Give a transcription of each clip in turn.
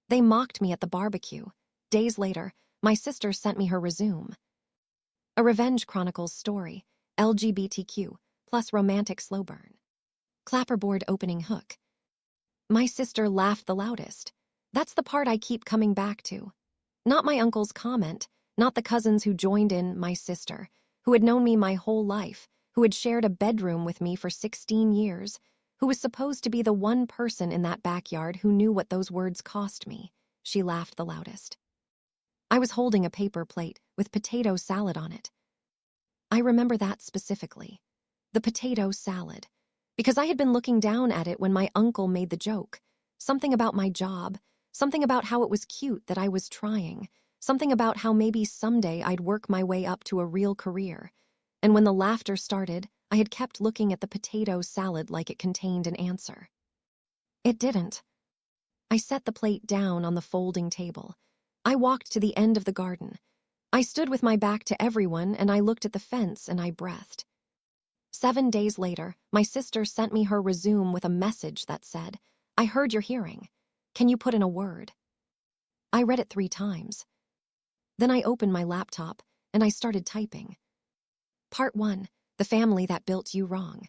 They mocked me at the barbecue. Days later, my sister sent me her resume. A Revenge Chronicles story, LGBTQ, plus romantic slow burn. Clapperboard opening hook. My sister laughed the loudest. That's the part I keep coming back to. Not my uncle's comment, not the cousins who joined in, my sister, who had known me my whole life, who had shared a bedroom with me for 16 years, who was supposed to be the one person in that backyard who knew what those words cost me. She laughed the loudest. I was holding a paper plate with potato salad on it. I remember that specifically. The potato salad. Because I had been looking down at it when my uncle made the joke. Something about my job, something about how it was cute that I was trying, something about how maybe someday I'd work my way up to a real career. And when the laughter started, I had kept looking at the potato salad like it contained an answer. It didn't. I set the plate down on the folding table. I walked to the end of the garden. I stood with my back to everyone and I looked at the fence and I breathed. 7 days later, my sister sent me her resume with a message that said, "I heard your hearing. Can you put in a word?" I read it 3 times. Then I opened my laptop and I started typing. Part 1, The Family That Built You Wrong.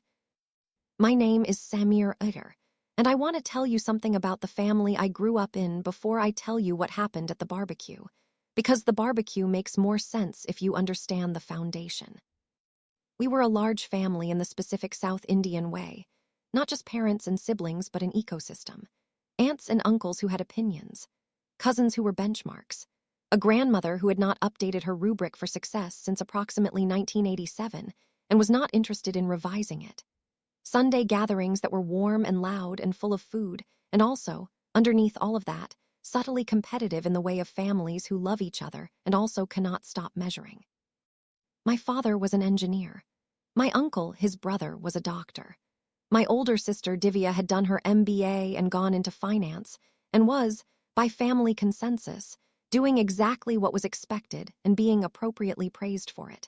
My name is Samir Utter, and I want to tell you something about the family I grew up in before I tell you what happened at the barbecue, because the barbecue makes more sense if you understand the foundation. We were a large family in the specific South Indian way, not just parents and siblings, but an ecosystem. Aunts and uncles who had opinions, cousins who were benchmarks, a grandmother who had not updated her rubric for success since approximately 1987 and was not interested in revising it. Sunday gatherings that were warm and loud and full of food, and also, underneath all of that, subtly competitive in the way of families who love each other and also cannot stop measuring. My father was an engineer. My uncle, his brother, was a doctor. My older sister, Divya, had done her MBA and gone into finance, and was, by family consensus, doing exactly what was expected and being appropriately praised for it.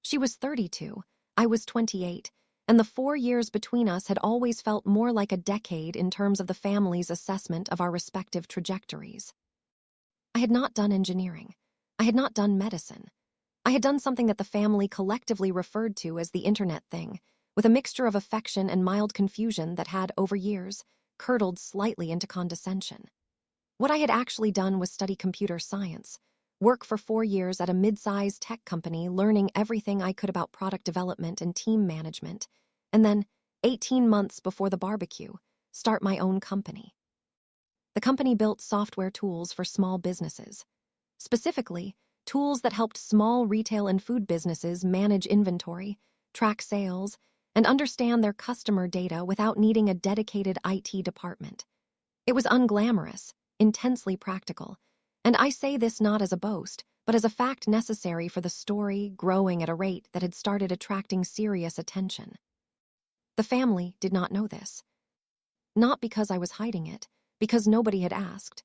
She was 32, I was 28, and the 4 years between us had always felt more like a decade in terms of the family's assessment of our respective trajectories. I had not done engineering. I had not done medicine. I had done something that the family collectively referred to as the internet thing, with a mixture of affection and mild confusion that had, over years, curdled slightly into condescension. What I had actually done was study computer science, work for 4 years at a mid-sized tech company learning everything I could about product development and team management, and then, 18 months before the barbecue, start my own company. The company built software tools for small businesses. Specifically, tools that helped small retail and food businesses manage inventory, track sales, and understand their customer data without needing a dedicated IT department. It was unglamorous, intensely practical, and I say this not as a boast, but as a fact necessary for the story growing at a rate that had started attracting serious attention. The family did not know this. Not because I was hiding it, because nobody had asked.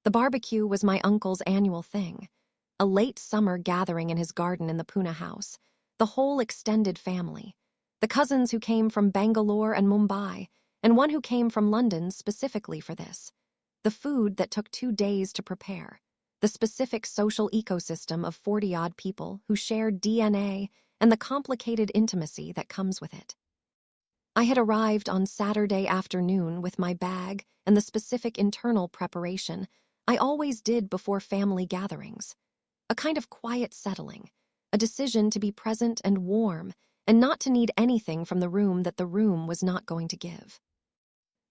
The barbecue was my uncle's annual thing, a late summer gathering in his garden in the Pune house, the whole extended family, the cousins who came from Bangalore and Mumbai, and one who came from London specifically for this, the food that took 2 days to prepare, the specific social ecosystem of 40-odd people who shared DNA and the complicated intimacy that comes with it. I had arrived on Saturday afternoon with my bag and the specific internal preparation I always did before family gatherings. A kind of quiet settling, a decision to be present and warm, and not to need anything from the room that the room was not going to give.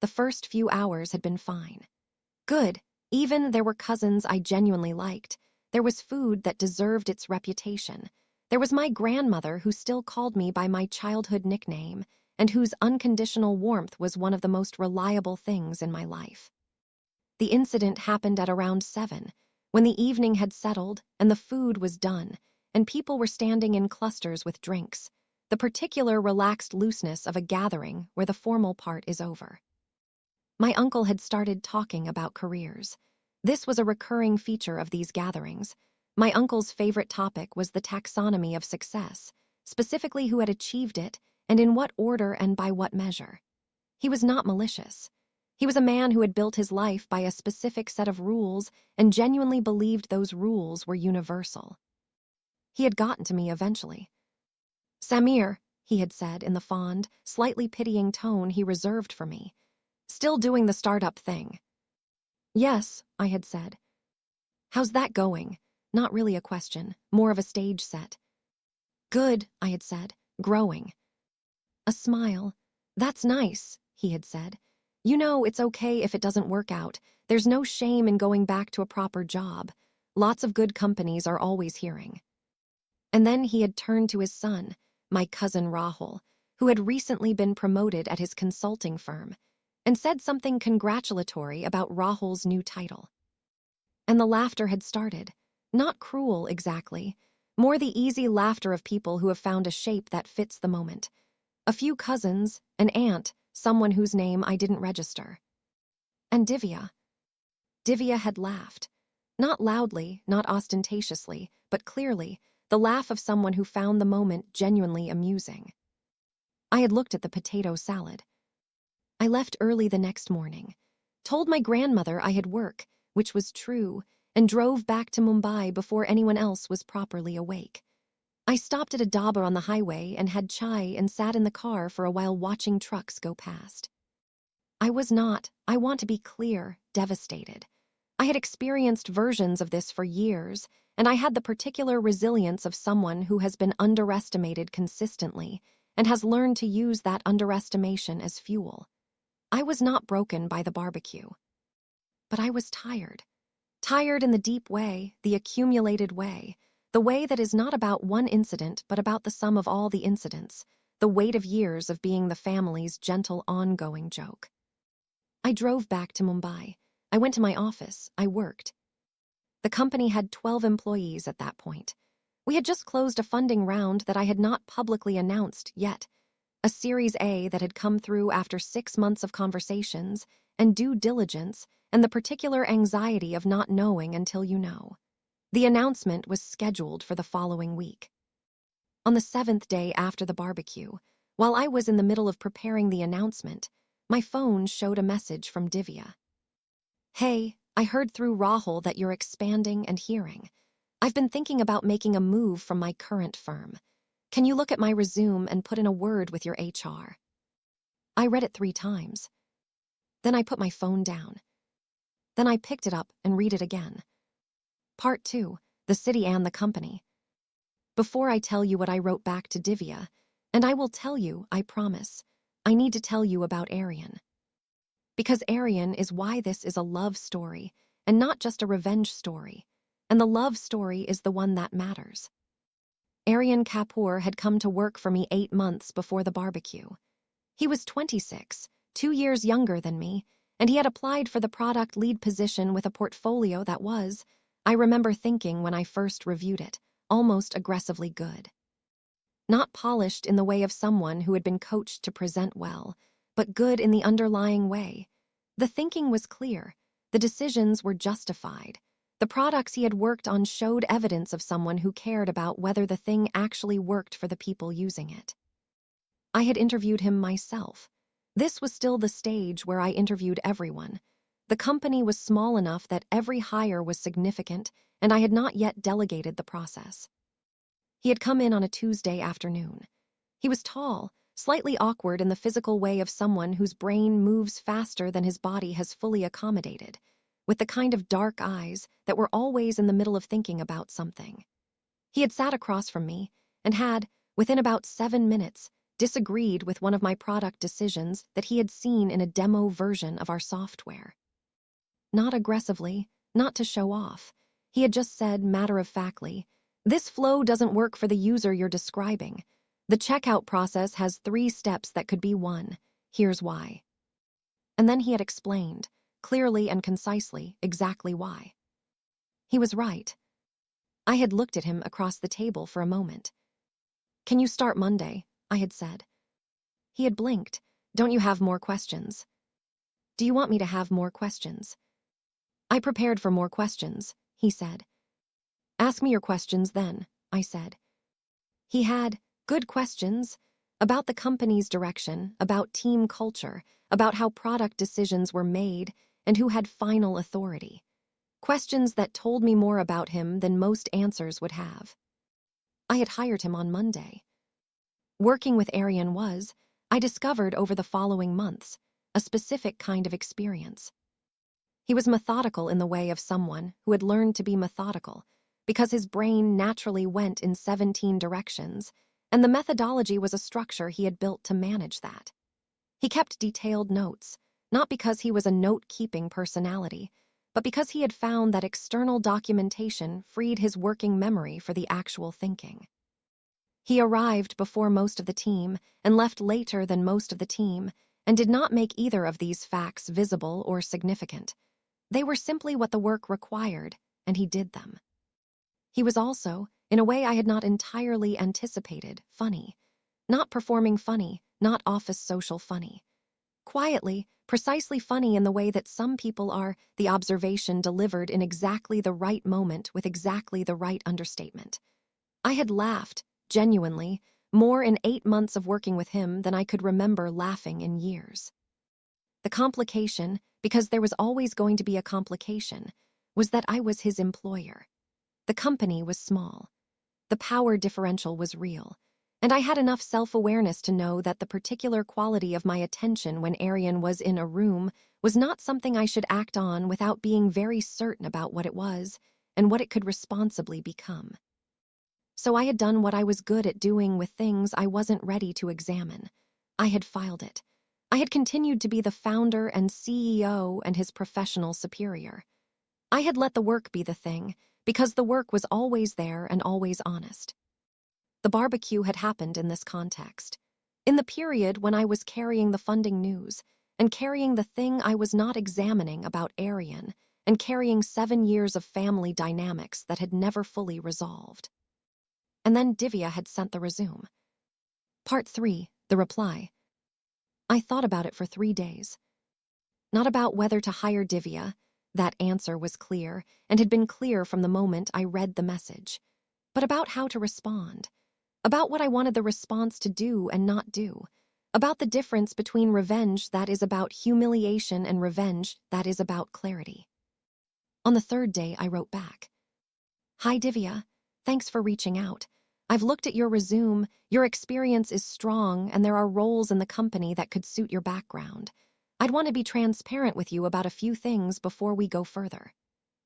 The first few hours had been fine. Good, even there were cousins I genuinely liked. There was food that deserved its reputation. There was my grandmother who still called me by my childhood nickname, and whose unconditional warmth was one of the most reliable things in my life. The incident happened at around 7, when the evening had settled and the food was done, and people were standing in clusters with drinks, the particular relaxed looseness of a gathering where the formal part is over. My uncle had started talking about careers. This was a recurring feature of these gatherings. My uncle's favorite topic was the taxonomy of success, specifically who had achieved it and in what order and by what measure. He was not malicious. He was a man who had built his life by a specific set of rules and genuinely believed those rules were universal. He had gotten to me eventually. "Samir," he had said in the fond, slightly pitying tone he reserved for me. "Still doing the startup thing?" "Yes," I had said. "How's that going?" Not really a question, more of a stage set. "Good," I had said, "growing." A smile. "That's nice," he had said. "You know, it's okay if it doesn't work out. There's no shame in going back to a proper job. Lots of good companies are always hearing." And then he had turned to his son, my cousin Rahul, who had recently been promoted at his consulting firm, and said something congratulatory about Rahul's new title. And the laughter had started. Not cruel, exactly. More the easy laughter of people who have found a shape that fits the moment. A few cousins, an aunt, someone whose name I didn't register. And Divya. Divya had laughed. Not loudly, not ostentatiously, but clearly, the laugh of someone who found the moment genuinely amusing. I had looked at the potato salad. I left early the next morning, told my grandmother I had work, which was true, and drove back to Mumbai before anyone else was properly awake. I stopped at a dhaba on the highway and had chai and sat in the car for a while watching trucks go past. I was not, I want to be clear, devastated. I had experienced versions of this for years, and I had the particular resilience of someone who has been underestimated consistently and has learned to use that underestimation as fuel. I was not broken by the barbecue. But I was tired. Tired in the deep way, the accumulated way, the way that is not about one incident but about the sum of all the incidents, the weight of years of being the family's gentle ongoing joke. I drove back to Mumbai. I went to my office. I worked. The company had 12 employees at that point. We had just closed a funding round that I had not publicly announced yet, a Series A that had come through after 6 months of conversations and due diligence and the particular anxiety of not knowing until you know. The announcement was scheduled for the following week. On the 7th day after the barbecue, while I was in the middle of preparing the announcement, my phone showed a message from Divya. "Hey, I heard through Rahul that you're expanding and hearing. I've been thinking about making a move from my current firm. Can you look at my resume and put in a word with your HR?" I read it 3 times. Then I put my phone down. Then I picked it up and read it again. Part 2, the city and the company. Before I tell you what I wrote back to Divya, and I will tell you, I promise, I need to tell you about Aryan. Because Aryan is why this is a love story, and not just a revenge story. And the love story is the one that matters. Aryan Kapoor had come to work for me 8 months before the barbecue. He was 26, 2 years younger than me, and he had applied for the product lead position with a portfolio that was, I remember thinking when I first reviewed it, almost aggressively good. Not polished in the way of someone who had been coached to present well, but good in the underlying way. The thinking was clear. The decisions were justified. The products he had worked on showed evidence of someone who cared about whether the thing actually worked for the people using it. I had interviewed him myself. This was still the stage where I interviewed everyone. The company was small enough that every hire was significant, and I had not yet delegated the process. He had come in on a Tuesday afternoon. He was tall, slightly awkward in the physical way of someone whose brain moves faster than his body has fully accommodated, with the kind of dark eyes that were always in the middle of thinking about something. He had sat across from me and had, within about 7 minutes, disagreed with one of my product decisions that he had seen in a demo version of our software. Not aggressively, not to show off. He had just said matter-of-factly, "This flow doesn't work for the user you're describing. The checkout process has 3 steps that could be 1. Here's why." And then he had explained, clearly and concisely, exactly why. He was right. I had looked at him across the table for a moment. "Can you start Monday?" I had said. He had blinked. "Don't you have more questions?" "Do you want me to have more questions?" "I prepared for more questions," he said. "Ask me your questions then," I said. He had good questions about the company's direction, about team culture, about how product decisions were made, and who had final authority. Questions that told me more about him than most answers would have. I had hired him on Monday. Working with Arian was, I discovered over the following months, a specific kind of experience. He was methodical in the way of someone who had learned to be methodical, because his brain naturally went in 17 directions, and the methodology was a structure he had built to manage that. He kept detailed notes, not because he was a note-keeping personality, but because he had found that external documentation freed his working memory for the actual thinking. He arrived before most of the team and left later than most of the team, and did not make either of these facts visible or significant. They were simply what the work required, and he did them. He was also, in a way I had not entirely anticipated, funny. Not performing funny, not office social funny. Quietly, precisely funny in the way that some people are, the observation delivered in exactly the right moment with exactly the right understatement. I had laughed, genuinely, more in 8 months of working with him than I could remember laughing in years. The complication, because there was always going to be a complication, was that I was his employer. The company was small. The power differential was real, and I had enough self-awareness to know that the particular quality of my attention when Arian was in a room was not something I should act on without being very certain about what it was and what it could responsibly become. So I had done what I was good at doing with things I wasn't ready to examine. I had filed it. I had continued to be the founder and CEO and his professional superior. I had let the work be the thing, because the work was always there and always honest. The barbecue had happened in this context. In the period when I was carrying the funding news, and carrying the thing I was not examining about Arian, and carrying 7 years of family dynamics that had never fully resolved. And then Divya had sent the resume. Part 3, the reply. I thought about it for 3 days. Not about whether to hire Divya. That answer was clear, and had been clear from the moment I read the message. But about how to respond. About what I wanted the response to do and not do. About the difference between revenge that is about humiliation and revenge that is about clarity. On the 3rd day, I wrote back. Hi, Divya. Thanks for reaching out. I've looked at your resume. Your experience is strong, and there are roles in the company that could suit your background. I'd want to be transparent with you about a few things before we go further.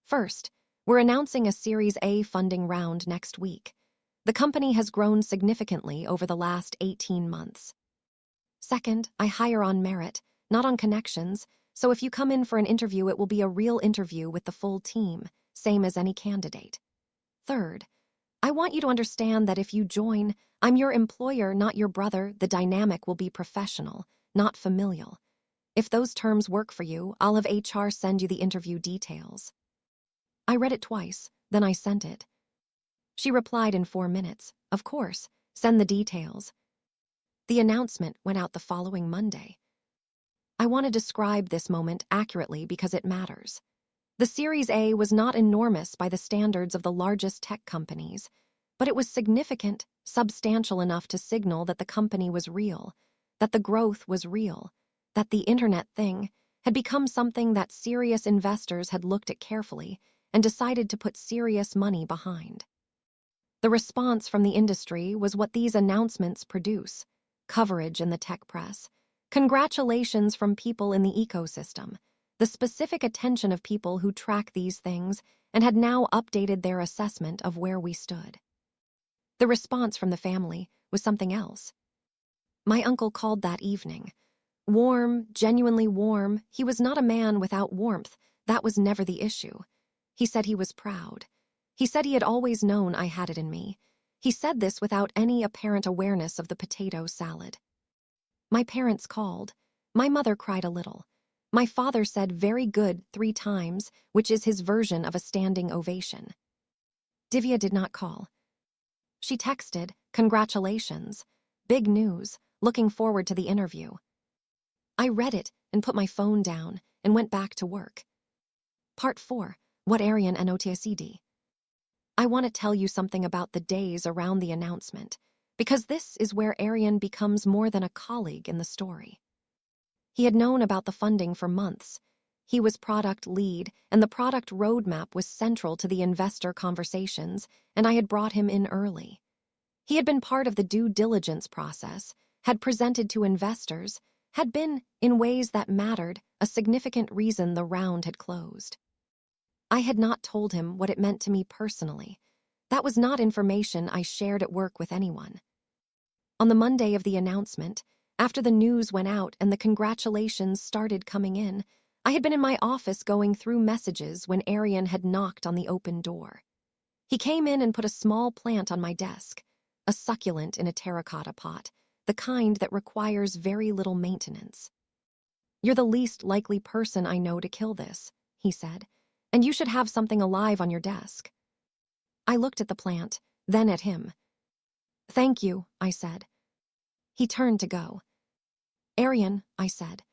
First, we're announcing a Series A funding round next week. The company has grown significantly over the last 18 months. Second, I hire on merit, not on connections, so if you come in for an interview, it will be a real interview with the full team, same as any candidate. Third, I want you to understand that if you join, I'm your employer, not your brother. The dynamic will be professional, not familial. If those terms work for you, I'll have HR send you the interview details. I read it twice, then I sent it. She replied in 4 minutes, of course, send the details. The announcement went out the following Monday. I want to describe this moment accurately because it matters. The Series A was not enormous by the standards of the largest tech companies, but it was significant, substantial enough to signal that the company was real, that the growth was real, that the internet thing had become something that serious investors had looked at carefully and decided to put serious money behind. The response from the industry was what these announcements produce: coverage in the tech press, congratulations from people in the ecosystem, the specific attention of people who track these things and had now updated their assessment of where we stood. The response from the family was something else. My uncle called that evening. Warm, genuinely warm. He was not a man without warmth. That was never the issue. He said he was proud. He said he had always known I had it in me. He said this without any apparent awareness of the potato salad. My parents called. My mother cried a little. My father said very good 3 times, which is his version of a standing ovation. Divya did not call. She texted, congratulations. Big news, looking forward to the interview. I read it and put my phone down and went back to work. Part 4, what Arian and OTSED. I want to tell you something about the days around the announcement, Because this is where Arian becomes more than a colleague in the story. He had known about the funding for months. He was product lead, and the product roadmap was central to the investor conversations, and I had brought him in early. He had been part of the due diligence process, had presented to investors, had been, in ways that mattered, a significant reason the round had closed. I had not told him what it meant to me personally. That was not information I shared at work with anyone. On the Monday of the announcement, after the news went out and the congratulations started coming in, I had been in my office going through messages when Arian had knocked on the open door. He came in and put a small plant on my desk, a succulent in a terracotta pot, the kind that requires very little maintenance. "You're the least likely person I know to kill this," he said, "and you should have something alive on your desk." I looked at the plant, then at him. "Thank you," I said. He turned to go. "Arian," I said.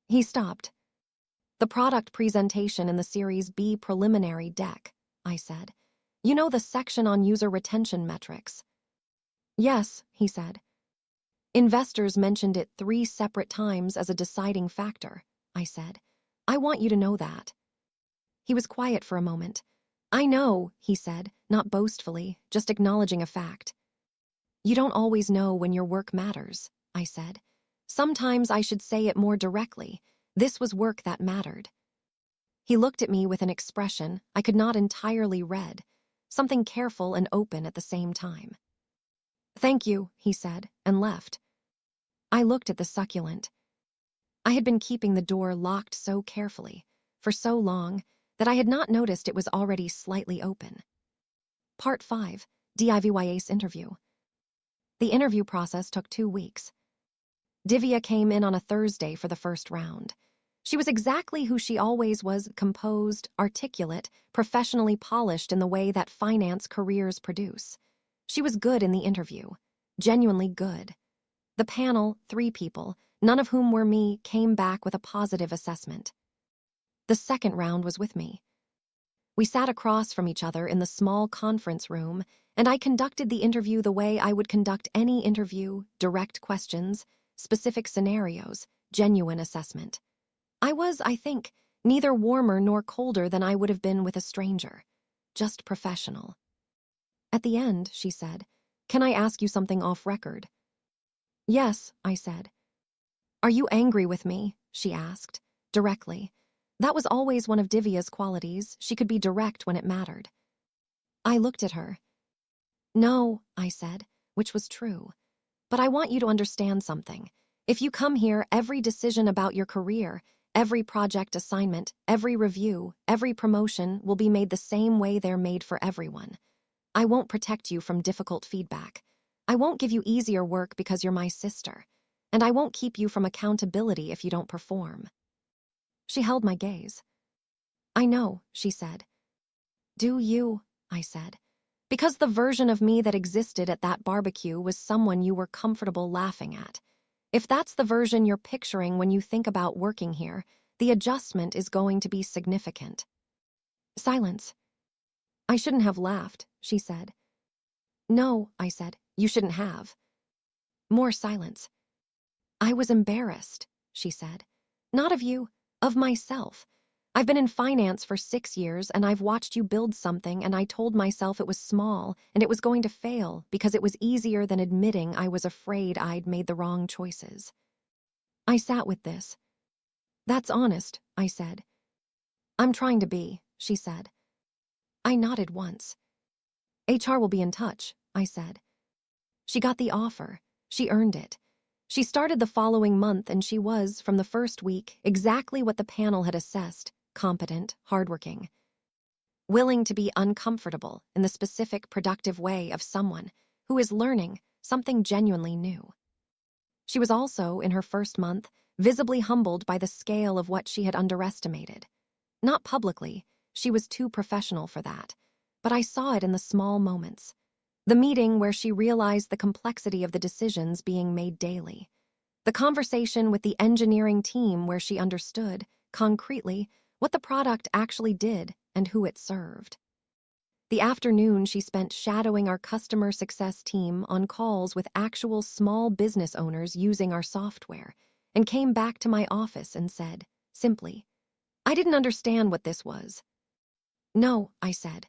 He stopped. "The product presentation in the Series B preliminary deck," I said. "You know the section on user retention metrics?" "Yes," he said. "Investors mentioned it 3 separate times as a deciding factor," I said. "I want you to know that." He was quiet for a moment. "I know," he said, not boastfully, just acknowledging a fact. "You don't always know when your work matters," I said. "Sometimes I should say it more directly. This was work that mattered." He looked at me with an expression I could not entirely read, something careful and open at the same time. "Thank you," he said, and left. I looked at the succulent. I had been keeping the door locked so carefully, for so long, that I had not noticed it was already slightly open. Part 5, DIVYA's interview. The interview process took 2 weeks. Divya came in on a Thursday for the first round. She was exactly who she always was: composed, articulate, professionally polished in the way that finance careers produce. She was good in the interview, genuinely good. The panel, 3 people, none of whom were me, came back with a positive assessment. The second round was with me. We sat across from each other in the small conference room, and I conducted the interview the way I would conduct any interview: direct questions, specific scenarios, genuine assessment. I was, I think, neither warmer nor colder than I would have been with a stranger, just professional. At the end, she said, "Can I ask you something off record?" "Yes," I said. "Are you angry with me?" she asked, directly. That was always one of Divya's qualities. She could be direct when it mattered. I looked at her. "No," I said, which was true. "But I want you to understand something. If you come here, every decision about your career, every project assignment, every review, every promotion will be made the same way they're made for everyone. I won't protect you from difficult feedback. I won't give you easier work because you're my sister. And I won't keep you from accountability if you don't perform." She held my gaze. "I know," she said. "Do you?" I said. "Because the version of me that existed at that barbecue was someone you were comfortable laughing at. If that's the version you're picturing when you think about working here, the adjustment is going to be significant." Silence. "I shouldn't have laughed," she said. "No," I said, "you shouldn't have." More silence. "I was embarrassed," she said. "Not of you, of myself. I've been in finance for 6 years, and I've watched you build something, and I told myself it was small and it was going to fail because it was easier than admitting I was afraid I'd made the wrong choices." I sat with this. "That's honest," I said. "I'm trying to be," she said. I nodded once. "HR will be in touch," I said. She got the offer. She earned it. She started the following month, and she was, from the first week, exactly what the panel had assessed: competent, hardworking. Willing to be uncomfortable in the specific, productive way of someone who is learning something genuinely new. She was also, in her first month, visibly humbled by the scale of what she had underestimated. Not publicly, she was too professional for that, but I saw it in the small moments. The meeting where she realized the complexity of the decisions being made daily. The conversation with the engineering team where she understood, concretely, what the product actually did and who it served. The afternoon she spent shadowing our customer success team on calls with actual small business owners using our software, and came back to my office and said, simply, "I didn't understand what this was." "No," I said.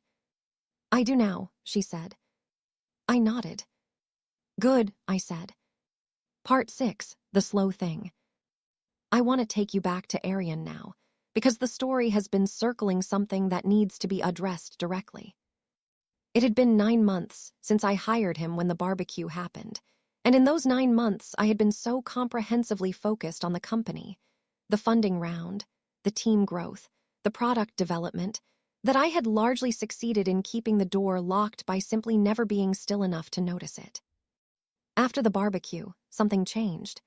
"I do now," she said. I nodded. "Good," I said. Part 6, The Slow Thing. I want to take you back to Arian now, because the story has been circling something that needs to be addressed directly. It had been 9 months since I hired him when the barbecue happened, and in those 9 months I had been so comprehensively focused on the company, the funding round, the team growth, the product development, that I had largely succeeded in keeping the door locked by simply never being still enough to notice it. After the barbecue, something changed.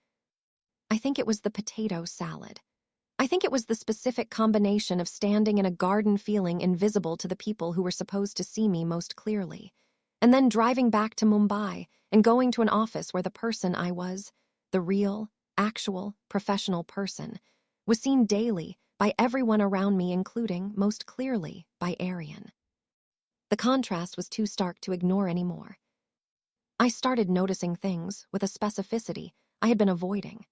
I think it was the potato salad. I think it was the specific combination of standing in a garden feeling invisible to the people who were supposed to see me most clearly, and then driving back to Mumbai and going to an office where the person I was, the real, actual, professional person, was seen daily by everyone around me, including, most clearly, by Arian. The contrast was too stark to ignore anymore. I started noticing things with a specificity I had been avoiding.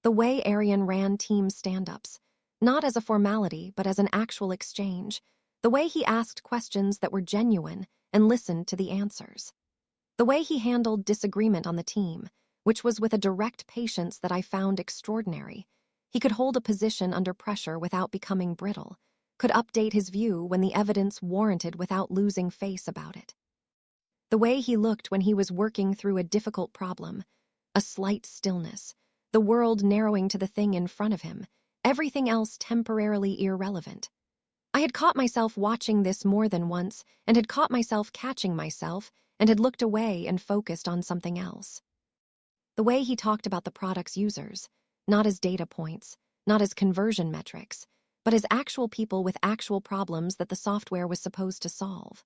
The way Arian ran team stand-ups, not as a formality but as an actual exchange, the way he asked questions that were genuine and listened to the answers. The way he handled disagreement on the team, which was with a direct patience that I found extraordinary. He could hold a position under pressure without becoming brittle, could update his view when the evidence warranted without losing face about it. The way he looked when he was working through a difficult problem, a slight stillness, the world narrowing to the thing in front of him, everything else temporarily irrelevant. I had caught myself watching this more than once, and had caught myself catching myself, and had looked away and focused on something else. The way he talked about the product's users, not as data points, not as conversion metrics, but as actual people with actual problems that the software was supposed to solve.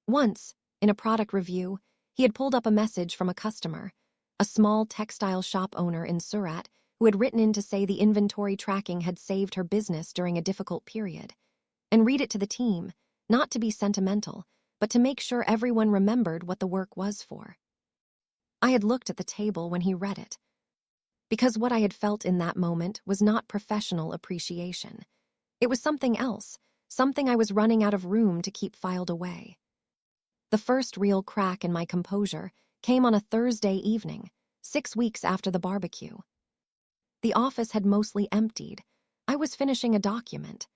Once, in a product review, he had pulled up a message from a customer, a small textile shop owner in Surat, who had written in to say the inventory tracking had saved her business during a difficult period, and read it to the team, not to be sentimental, but to make sure everyone remembered what the work was for. I had looked at the table when he read it, because what I had felt in that moment was not professional appreciation. It was something else, something I was running out of room to keep filed away. The first real crack in my composure came on a Thursday evening, 6 weeks after the barbecue. The office had mostly emptied. I was finishing a document.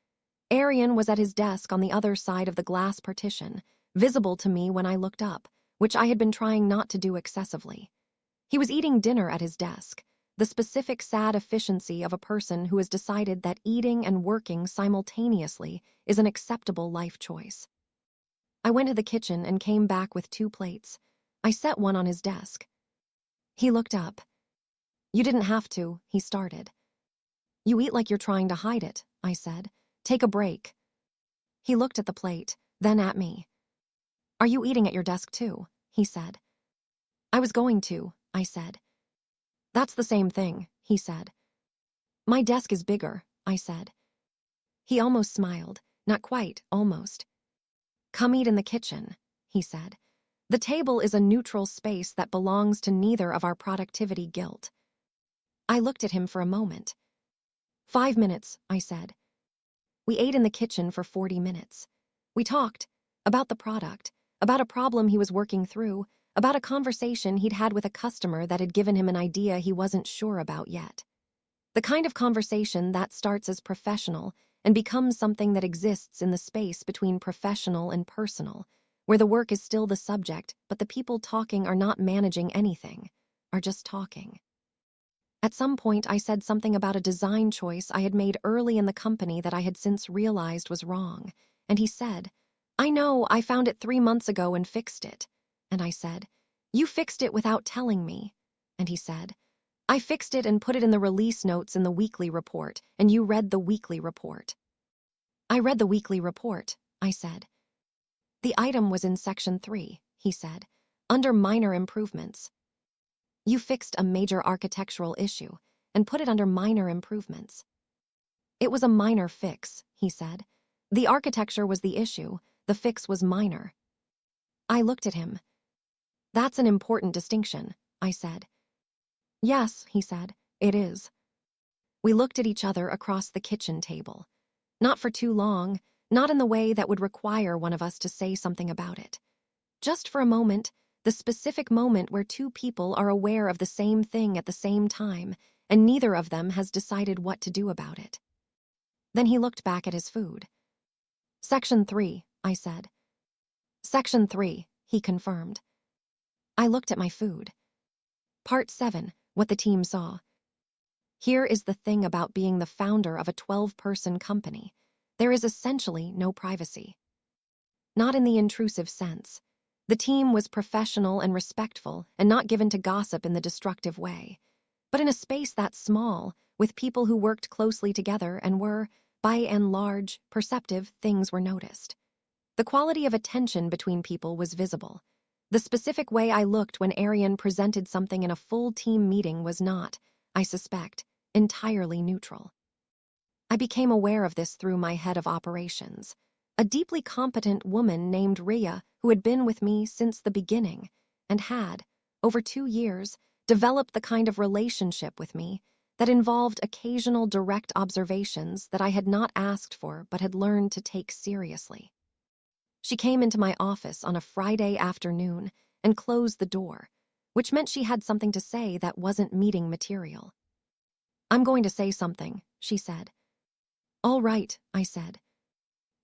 Arian was at his desk on the other side of the glass partition, visible to me when I looked up, which I had been trying not to do excessively. He was eating dinner at his desk, the specific sad efficiency of a person who has decided that eating and working simultaneously is an acceptable life choice. I went to the kitchen and came back with 2 plates. I set one on his desk. He looked up. "You didn't have to," he started. "You eat like you're trying to hide it," I said. "Take a break." He looked at the plate, then at me. "Are you eating at your desk too?" he said. "I was going to," I said. "That's the same thing," he said. "My desk is bigger," I said. He almost smiled. Not quite, almost. "Come eat in the kitchen," he said. "The table is a neutral space that belongs to neither of our productivity guilt." I looked at him for a moment. 5 minutes, I said. We ate in the kitchen for 40 minutes. We talked about the product, about a problem he was working through, about a conversation he'd had with a customer that had given him an idea he wasn't sure about yet. The kind of conversation that starts as professional and becomes something that exists in the space between professional and personal, where the work is still the subject, but the people talking are not managing anything, are just talking. At some point, I said something about a design choice I had made early in the company that I had since realized was wrong, and he said, "I know, I found it 3 months ago and fixed it." And I said, "You fixed it without telling me." And he said, "I fixed it and put it in the release notes in the weekly report, and you read the weekly report." "I read the weekly report," I said. "The item was in section 3, he said, under minor improvements. You fixed a major architectural issue and put it under minor improvements." "It was a minor fix," he said. "The architecture was the issue. the fix was minor. I looked at him. That's an important distinction, I said. Yes, he said, it is. We looked at each other across the kitchen table. Not for too long, not in the way that would require one of us to say something about it. Just for a moment, the specific moment where two people are aware of the same thing at the same time, and neither of them has decided what to do about it. Then he looked back at his food. Section 3, I said. Section 3, he confirmed. I looked at my food. Part 7, what the team saw. Here is the thing about being the founder of a 12-person company. There is essentially no privacy. Not in the intrusive sense. The team was professional and respectful and not given to gossip in the destructive way. But in a space that small, with people who worked closely together and were, by and large, perceptive, things were noticed. The quality of attention between people was visible. The specific way I looked when Arian presented something in a full team meeting was not, I suspect, entirely neutral. I became aware of this through my head of operations, a deeply competent woman named Rhea who had been with me since the beginning and had, over 2 years, developed the kind of relationship with me that involved occasional direct observations that I had not asked for but had learned to take seriously. She came into my office on a Friday afternoon and closed the door, which meant she had something to say that wasn't meeting material. I'm going to say something, she said. All right, I said.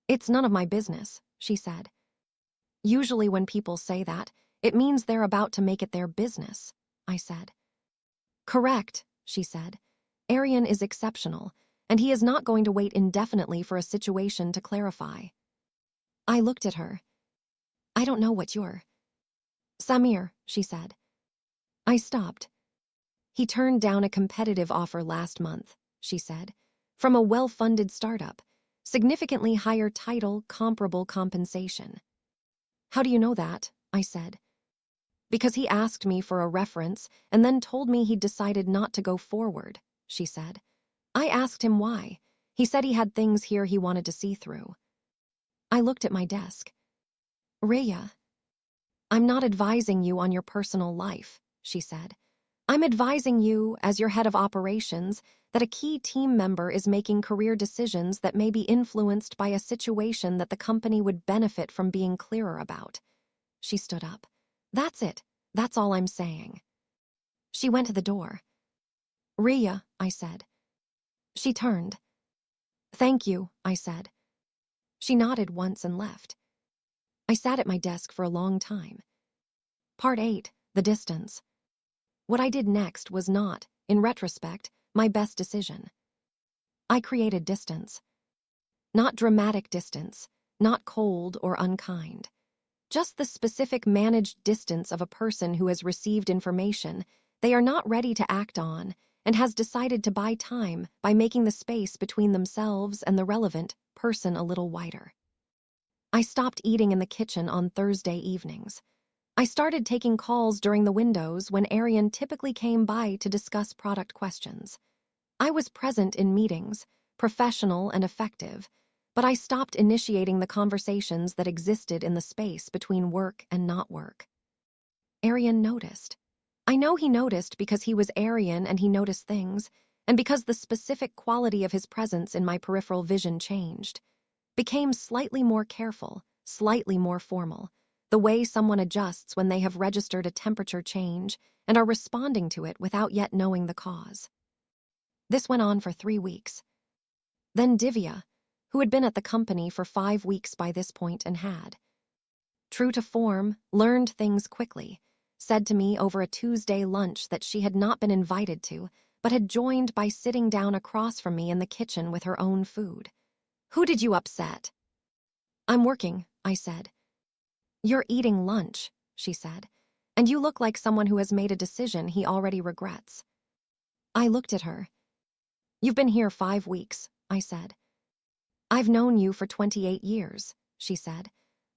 It's none of my business, she said. Usually when people say that, it means they're about to make it their business, I said. Correct, she said. Arian is exceptional, and he is not going to wait indefinitely for a situation to clarify. I looked at her. I don't know what you're... Samir, she said. I stopped. He turned down a competitive offer last month, she said, from a well-funded startup, significantly higher title, comparable compensation. How do you know that? I said. Because he asked me for a reference and then told me he'd decided not to go forward, she said. I asked him why. He said he had things here he wanted to see through. I looked at my desk. Rhea, I'm not advising you on your personal life, she said. I'm advising you, as your head of operations, that a key team member is making career decisions that may be influenced by a situation that the company would benefit from being clearer about. She stood up. That's it. That's all I'm saying. She went to the door. Rhea, I said. She turned. Thank you, I said. She nodded once and left. I sat at my desk for a long time. Part 8, the distance. What I did next was not, in retrospect, my best decision. I created distance. Not dramatic distance, not cold or unkind. Just the specific managed distance of a person who has received information they are not ready to act on and has decided to buy time by making the space between themselves and the relevant person a little wider. I stopped eating in the kitchen on Thursday evenings. I started taking calls during the windows when Arian typically came by to discuss product questions. I was present in meetings, professional and effective, but I stopped initiating the conversations that existed in the space between work and not work. Arian noticed. I know he noticed because he was Arian and he noticed things, and because the specific quality of his presence in my peripheral vision changed. Became slightly more careful, slightly more formal, the way someone adjusts when they have registered a temperature change and are responding to it without yet knowing the cause. This went on for 3 weeks. Then Divya, who had been at the company for 5 weeks by this point and had, true to form, learned things quickly, said to me over a Tuesday lunch that she had not been invited to, but had joined by sitting down across from me in the kitchen with her own food. Who did you upset? I'm working, I said. You're eating lunch, she said, and you look like someone who has made a decision he already regrets. I looked at her. You've been here 5 weeks, I said. I've known you for 28 years, she said.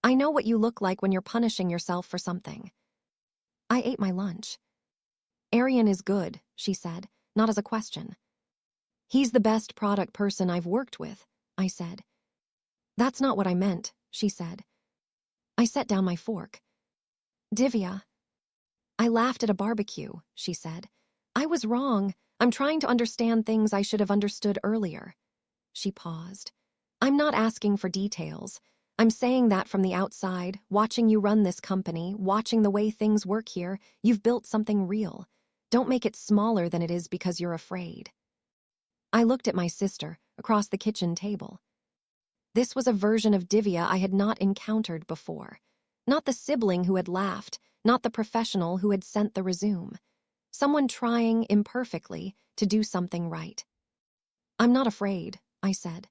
I know what you look like when you're punishing yourself for something. I ate my lunch. Arian is good, she said, not as a question. He's the best product person I've worked with, I said. That's not what I meant, she said. I set down my fork. Divya. I laughed at a barbecue, she said. I was wrong. I'm trying to understand things I should have understood earlier. She paused. I'm not asking for details. I'm saying that from the outside, watching you run this company, watching the way things work here, you've built something real. Don't make it smaller than it is because you're afraid. I looked at my sister across the kitchen table. This was a version of Divya I had not encountered before. Not the sibling who had laughed, not the professional who had sent the resume. Someone trying, imperfectly, to do something right. I'm not afraid, I said.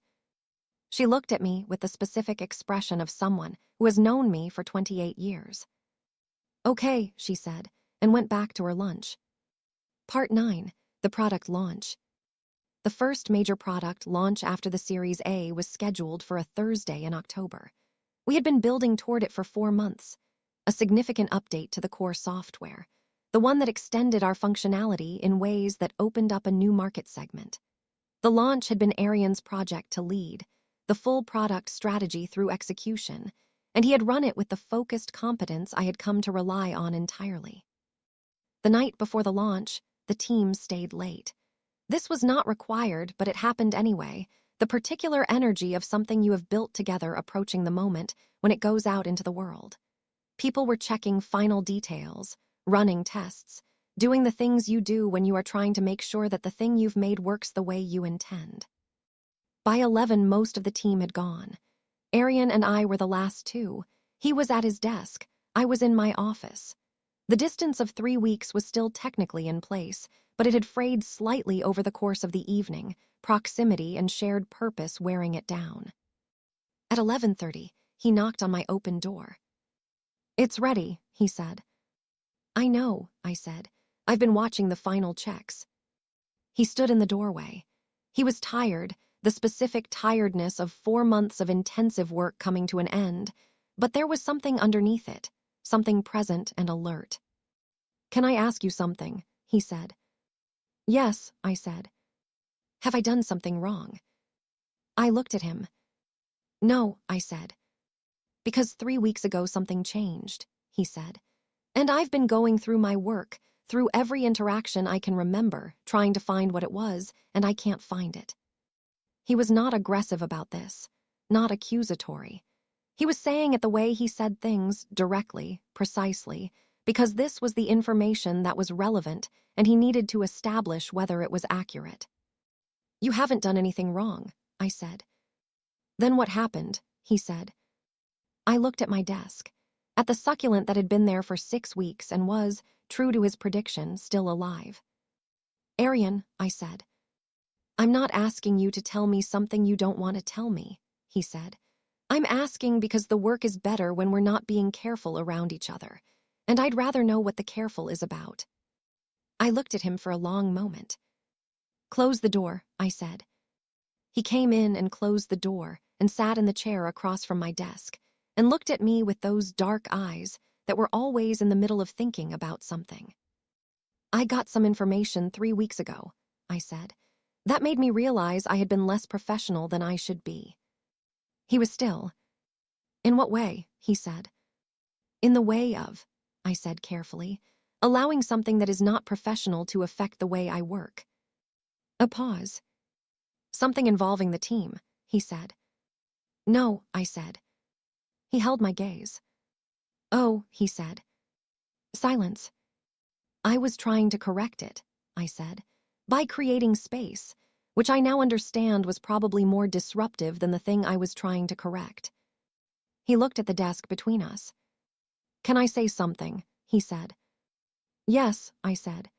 She looked at me with the specific expression of someone who has known me for 28 years. Okay, she said, and went back to her lunch. Part 9, the product launch. The first major product launch after the Series A was scheduled for a Thursday in October. We had been building toward it for 4 months. A significant update to the core software, the one that extended our functionality in ways that opened up a new market segment. The launch had been Arian's project to lead, the full product strategy through execution, and he had run it with the focused competence I had come to rely on entirely. The night before the launch, the team stayed late. This was not required, but it happened anyway, the particular energy of something you have built together approaching the moment when it goes out into the world. People were checking final details, running tests, doing the things you do when you are trying to make sure that the thing you've made works the way you intend. By 11, most of the team had gone. Arian and I were the last two. He was at his desk. I was in my office. The distance of 3 weeks was still technically in place, but it had frayed slightly over the course of the evening, proximity and shared purpose wearing it down. At 11:30, he knocked on my open door. It's ready, he said. I know, I said. I've been watching the final checks. He stood in the doorway. He was tired, the specific tiredness of 4 months of intensive work coming to an end, but there was something underneath it, something present and alert. Can I ask you something? He said. Yes, I said. Have I done something wrong? I looked at him. No, I said. Because 3 weeks ago something changed, he said. And I've been going through my work, through every interaction I can remember, trying to find what it was, and I can't find it. He was not aggressive about this, not accusatory. He was saying it the way he said things, directly, precisely, because this was the information that was relevant and he needed to establish whether it was accurate. You haven't done anything wrong, I said. Then what happened? He said. I looked at my desk, at the succulent that had been there for 6 weeks and was, true to his prediction, still alive. Arian, I said. I'm not asking you to tell me something you don't want to tell me, he said. I'm asking because the work is better when we're not being careful around each other, and I'd rather know what the careful is about. I looked at him for a long moment. Close the door, I said. He came in and closed the door and sat in the chair across from my desk and looked at me with those dark eyes that were always in the middle of thinking about something. I got some information 3 weeks ago, I said. That made me realize I had been less professional than I should be. He was still. In what way? He said. In the way of, I said carefully, allowing something that is not professional to affect the way I work. A pause. Something involving the team, he said. No, I said. He held my gaze. Oh, he said. Silence. I was trying to correct it, I said, by creating space, which I now understand was probably more disruptive than the thing I was trying to correct. He looked at the desk between us. Can I say something? He said. Yes, I said.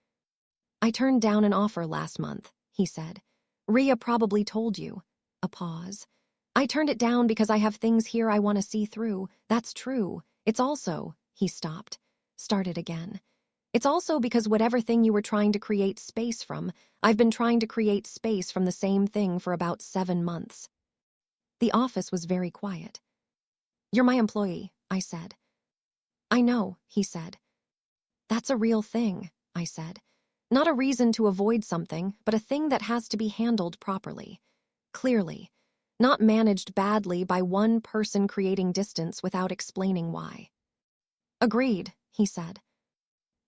I turned down an offer last month, he said. Rhea probably told you. A pause. I turned it down because I have things here I want to see through. That's true. It's also, he stopped, started again. It's also because whatever thing you were trying to create space from, I've been trying to create space from the same thing for about 7 months. The office was very quiet. You're my employee, I said. I know, he said. That's a real thing, I said. Not a reason to avoid something, but a thing that has to be handled properly. Clearly. not managed badly by one person creating distance without explaining why. Agreed, he said.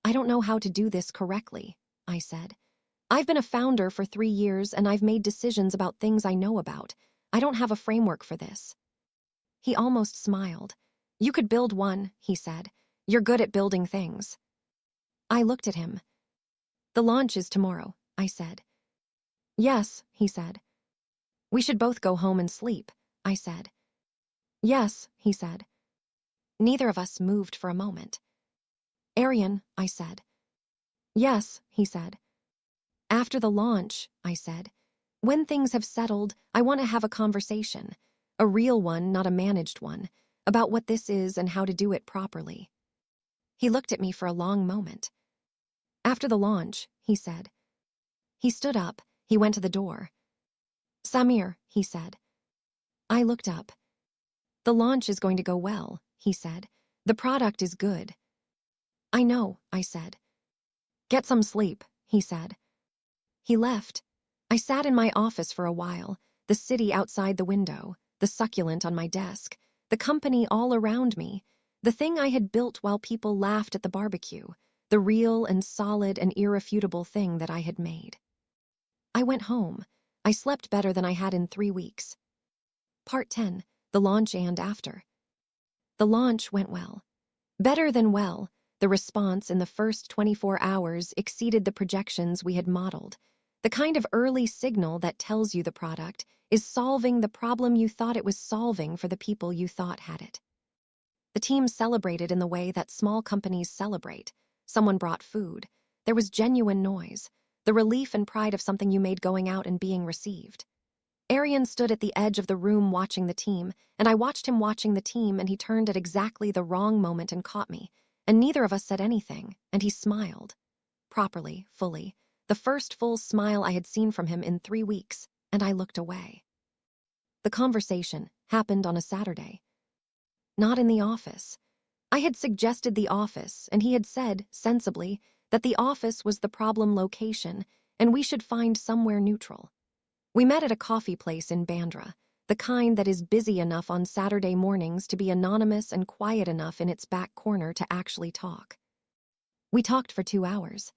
I don't know how to do this correctly, I said. I've been a founder for 3 years and I've made decisions about things I know about. I don't have a framework for this. He almost smiled. You could build one, he said. You're good at building things. I looked at him. The launch is tomorrow, I said. Yes, he said. We should both go home and sleep, I said. Yes, he said. Neither of us moved for a moment. Arian, I said. Yes, he said. After the launch, I said. When things have settled, I want to have a conversation. A real one, not a managed one, about what this is and how to do it properly. He looked at me for a long moment. After the launch, he said. He stood up. He went to the door. Samir, he said. I looked up. The launch is going to go well, he said. The product is good. I know, I said. Get some sleep, he said. He left. I sat in my office for a while, the city outside the window, the succulent on my desk, the company all around me, the thing I had built while people laughed at the barbecue, the real and solid and irrefutable thing that I had made. I went home. I slept better than I had in 3 weeks. Part 10, the launch and after. The launch went well. Better than well, the response in the first 24 hours exceeded the projections we had modeled. The kind of early signal that tells you the product is solving the problem you thought it was solving for the people you thought had it. The team celebrated in the way that small companies celebrate. Someone brought food. There was genuine noise, the relief and pride of something you made going out and being received. Arian stood at the edge of the room watching the team, and I watched him watching the team, and he turned at exactly the wrong moment and caught me, and neither of us said anything, and he smiled. Properly, fully, the first full smile I had seen from him in 3 weeks, and I looked away. The conversation happened on a Saturday. Not in the office. I had suggested the office, and he had said, sensibly, that the office was the problem location, and we should find somewhere neutral. We met at a coffee place in Bandra, the kind that is busy enough on Saturday mornings to be anonymous and quiet enough in its back corner to actually talk. We talked for 2 hours.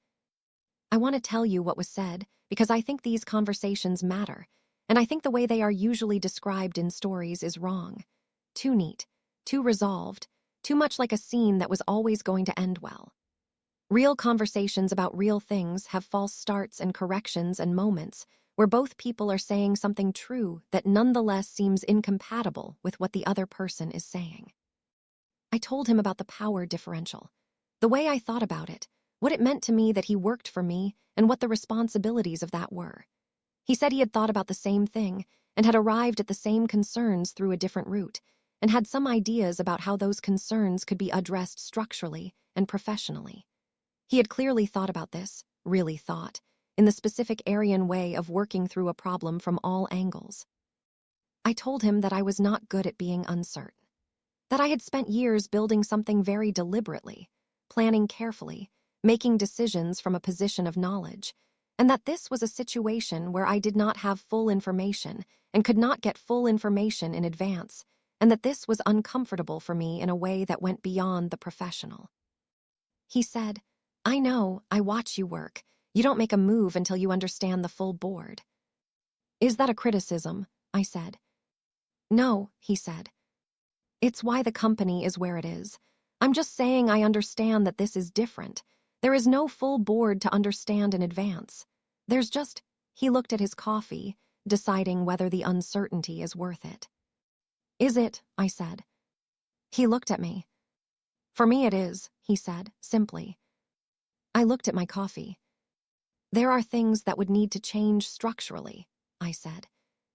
I want to tell you what was said because I think these conversations matter, and I think the way they are usually described in stories is wrong. Too neat, too resolved, too much like a scene that was always going to end well. Real conversations about real things have false starts and corrections and moments where both people are saying something true that nonetheless seems incompatible with what the other person is saying. I told him about the power differential, the way I thought about it, what it meant to me that he worked for me, and what the responsibilities of that were. He said he had thought about the same thing and had arrived at the same concerns through a different route, and had some ideas about how those concerns could be addressed structurally and professionally. He had clearly thought about this, really thought, in the specific Aryan way of working through a problem from all angles. I told him that I was not good at being uncertain, that I had spent years building something very deliberately, planning carefully, making decisions from a position of knowledge, and that this was a situation where I did not have full information and could not get full information in advance, and that this was uncomfortable for me in a way that went beyond the professional. He said, I know, I watch you work. You don't make a move until you understand the full board. Is that a criticism? I said. No, he said. It's why the company is where it is. I'm just saying I understand that this is different. There is no full board to understand in advance. There's just, he looked at his coffee, deciding whether the uncertainty is worth it. Is it? I said. He looked at me. For me it is, he said, simply. I looked at my coffee. There are things that would need to change structurally, I said.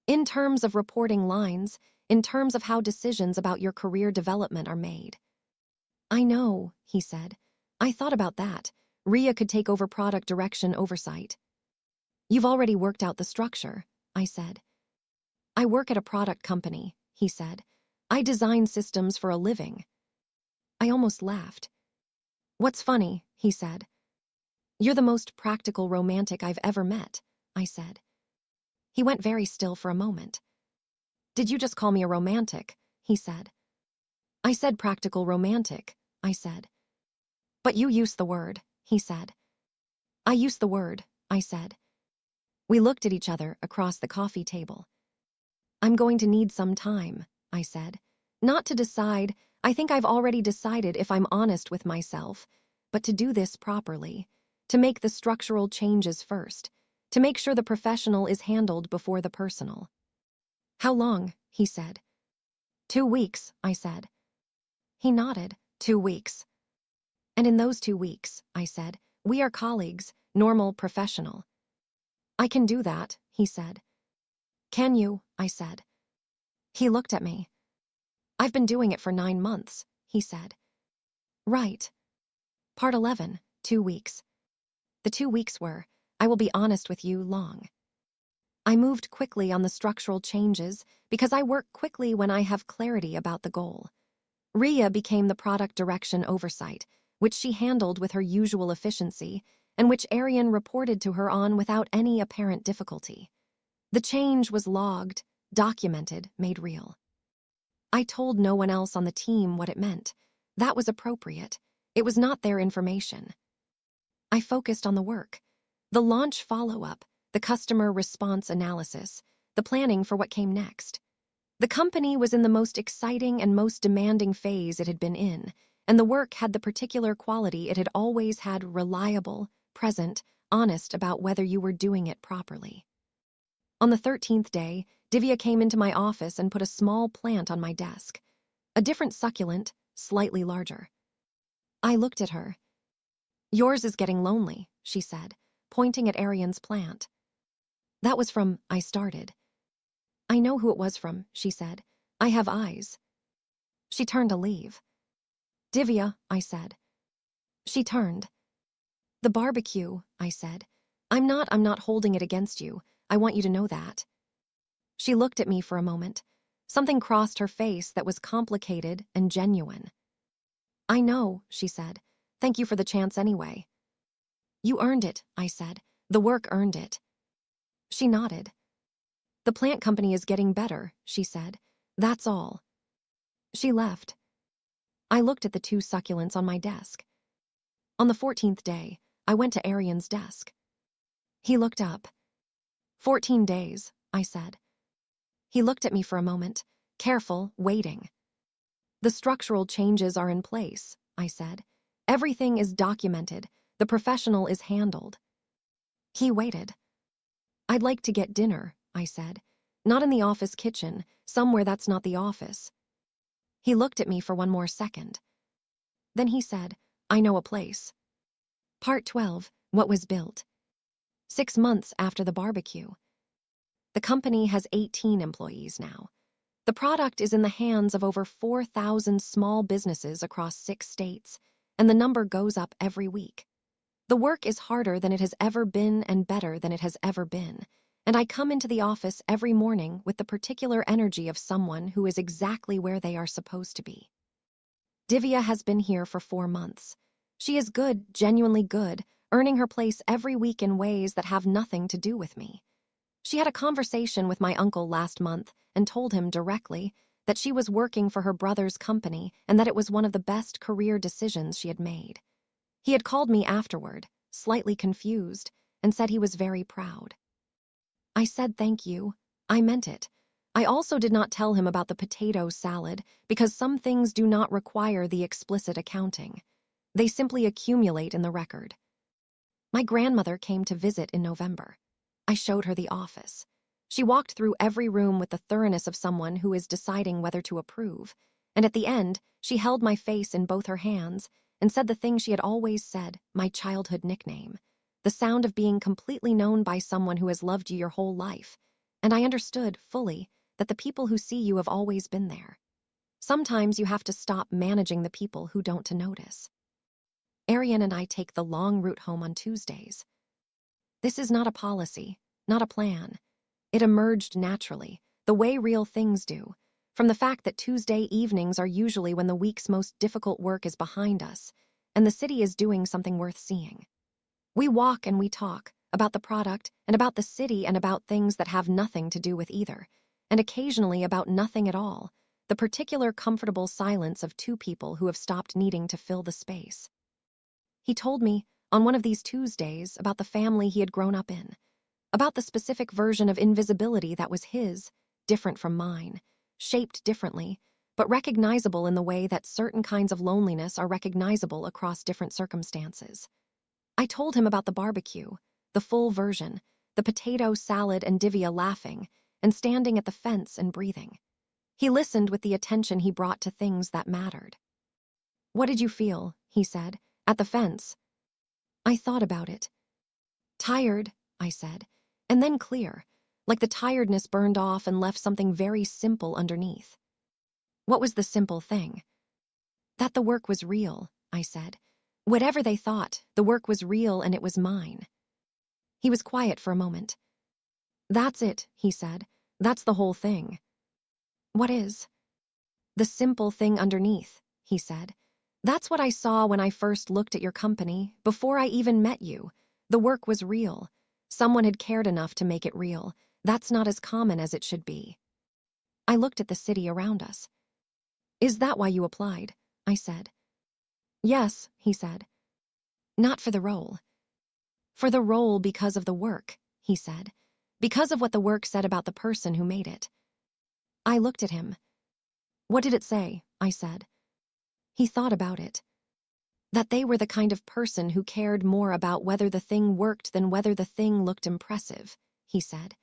In terms of reporting lines, in terms of how decisions about your career development are made. I know, he said. I thought about that. Ria could take over product direction oversight. You've already worked out the structure, I said. I work at a product company, he said. I design systems for a living. I almost laughed. What's funny, he said. You're the most practical romantic I've ever met, I said. He went very still for a moment. Did you just call me a romantic? He said. I said practical romantic, I said. But you used the word, he said. I used the word, I said. We looked at each other across the coffee table. I'm going to need some time, I said. Not to decide, I think I've already decided if I'm honest with myself, but to do this properly, to make the structural changes first, to make sure the professional is handled before the personal. How long? He said. 2 weeks, I said. He nodded. 2 weeks. And in those 2 weeks, I said, we are colleagues, normal, professional. I can do that, he said. Can you? I said. He looked at me. I've been doing it for 9 months, he said. Right. Part 11, 2 weeks. The 2 weeks were, I will be honest with you, long. I moved quickly on the structural changes because I work quickly when I have clarity about the goal. Ria became the product direction oversight, which she handled with her usual efficiency and which Arian reported to her on without any apparent difficulty. The change was logged, documented, made real. I told no one else on the team what it meant. That was appropriate. It was not their information. I focused on the work. The launch follow-up, the customer response analysis, the planning for what came next. The company was in the most exciting and most demanding phase it had been in, and the work had the particular quality it had always had: reliable, present, honest about whether you were doing it properly. On the 13th day, Divya came into my office and put a small plant on my desk. A different succulent, slightly larger. I looked at her. Yours is getting lonely, she said, pointing at Arian's plant. That was from, I started. I know who it was from, she said. I have eyes. She turned to leave. Divya, I said. She turned. The barbecue, I said. I'm not holding it against you. I want you to know that. She looked at me for a moment. Something crossed her face that was complicated and genuine. I know, she said. Thank you for the chance anyway. You earned it, I said. The work earned it. She nodded. The plant company is getting better, she said. That's all. She left. I looked at the 2 succulents on my desk. On the 14th day, I went to Arian's desk. He looked up. 14 days, I said. He looked at me for a moment, careful, waiting. The structural changes are in place, I said. Everything is documented. The professional is handled. He waited. I'd like to get dinner, I said. Not in the office kitchen, somewhere that's not the office. He looked at me for one more second. Then he said, I know a place. Part 12, what was built. 6 months after the barbecue. The company has 18 employees now. The product is in the hands of over 4,000 small businesses across 6 states, and the number goes up every week. The work is harder than it has ever been and better than it has ever been, and I come into the office every morning with the particular energy of someone who is exactly where they are supposed to be. Divya has been here for 4 months. She is good, genuinely good, earning her place every week in ways that have nothing to do with me. She had a conversation with my uncle last month and told him directly that she was working for her brother's company and that it was one of the best career decisions she had made. He had called me afterward, slightly confused, and said he was very proud. I said thank you. I meant it. I also did not tell him about the potato salad because some things do not require the explicit accounting. They simply accumulate in the record. My grandmother came to visit in November. I showed her the office. She walked through every room with the thoroughness of someone who is deciding whether to approve, and at the end, she held my face in both her hands and said the thing she had always said, my childhood nickname, the sound of being completely known by someone who has loved you your whole life, and I understood fully that the people who see you have always been there. Sometimes you have to stop managing the people who don't to notice. Arian and I take the long route home on Tuesdays. This is not a policy, not a plan. It emerged naturally, the way real things do, from the fact that Tuesday evenings are usually when the week's most difficult work is behind us, and the city is doing something worth seeing. We walk and we talk about the product and about the city and about things that have nothing to do with either, and occasionally about nothing at all, the particular comfortable silence of two people who have stopped needing to fill the space. He told me, on one of these Tuesdays, about the family he had grown up in, about the specific version of invisibility that was his, different from mine, shaped differently, but recognizable in the way that certain kinds of loneliness are recognizable across different circumstances. I told him about the barbecue, the full version, the potato salad and Divya laughing, and standing at the fence and breathing. He listened with the attention he brought to things that mattered. "What did you feel?" he said. "At the fence?" I thought about it. "Tired," I said, and then clear, like the tiredness burned off and left something very simple underneath. "What was the simple thing?" "That the work was real," I said. "Whatever they thought, the work was real and it was mine." He was quiet for a moment. "That's it," he said. "That's the whole thing." "What is?" "The simple thing underneath," he said. "That's what I saw when I first looked at your company, before I even met you. The work was real. Someone had cared enough to make it real. That's not as common as it should be." I looked at the city around us. "Is that why you applied?" I said. "Yes," he said. "Not for the role." "For the role because of the work," he said. "Because of what the work said about the person who made it." I looked at him. "What did it say?" I said. He thought about it. "That they were the kind of person who cared more about whether the thing worked than whether the thing looked impressive," he said.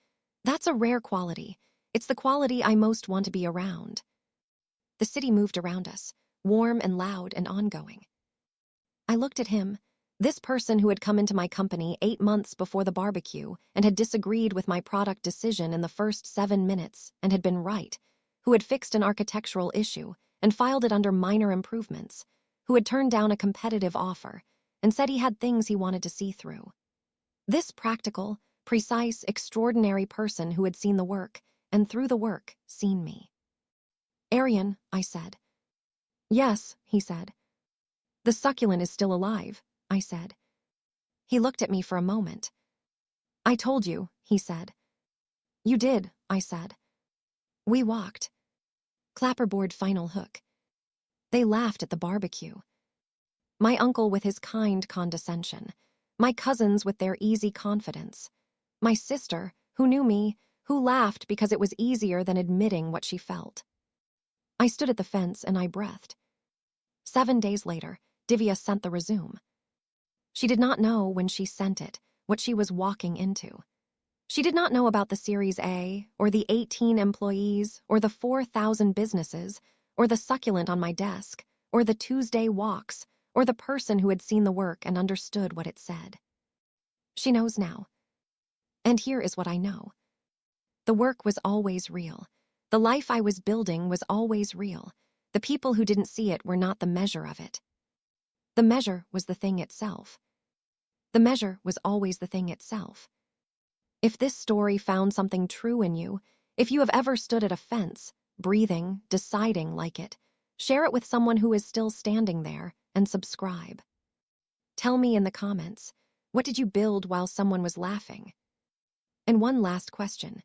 "That's a rare quality. It's the quality I most want to be around." The city moved around us, warm and loud and ongoing. I looked at him, this person who had come into my company 8 months before the barbecue and had disagreed with my product decision in the first 7 minutes and had been right, who had fixed an architectural issue and filed it under minor improvements, who had turned down a competitive offer and said he had things he wanted to see through. This practical, precise, extraordinary person who had seen the work, and through the work, seen me. "Arian," I said. "Yes," he said. "The succulent is still alive," I said. He looked at me for a moment. "I told you," he said. "You did," I said. We walked. Clapperboard final hook. They laughed at the barbecue. My uncle with his kind condescension. My cousins with their easy confidence. My sister, who knew me, who laughed because it was easier than admitting what she felt. I stood at the fence and I breathed. 7 days later, Divya sent the resume. She did not know when she sent it what she was walking into. She did not know about the Series A, or the 18 employees, or the 4,000 businesses, or the succulent on my desk, or the Tuesday walks, or the person who had seen the work and understood what it said. She knows now. And here is what I know. The work was always real. The life I was building was always real. The people who didn't see it were not the measure of it. The measure was the thing itself. The measure was always the thing itself. If this story found something true in you, if you have ever stood at a fence, breathing, deciding like it, share it with someone who is still standing there and subscribe. Tell me in the comments, what did you build while someone was laughing? And one last question.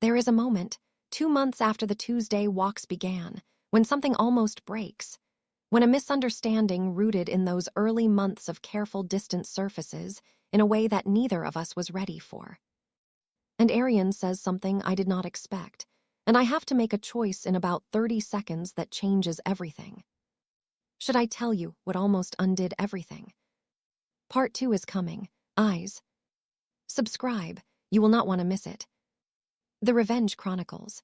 There is a moment, 2 months after the Tuesday walks began, when something almost breaks, when a misunderstanding rooted in those early months of careful distant surfaces in a way that neither of us was ready for. And Arian says something I did not expect, and I have to make a choice in about 30 seconds that changes everything. Should I tell you what almost undid everything? Part 2 is coming. Eyes. Subscribe. You will not want to miss it. The Revenge Chronicles.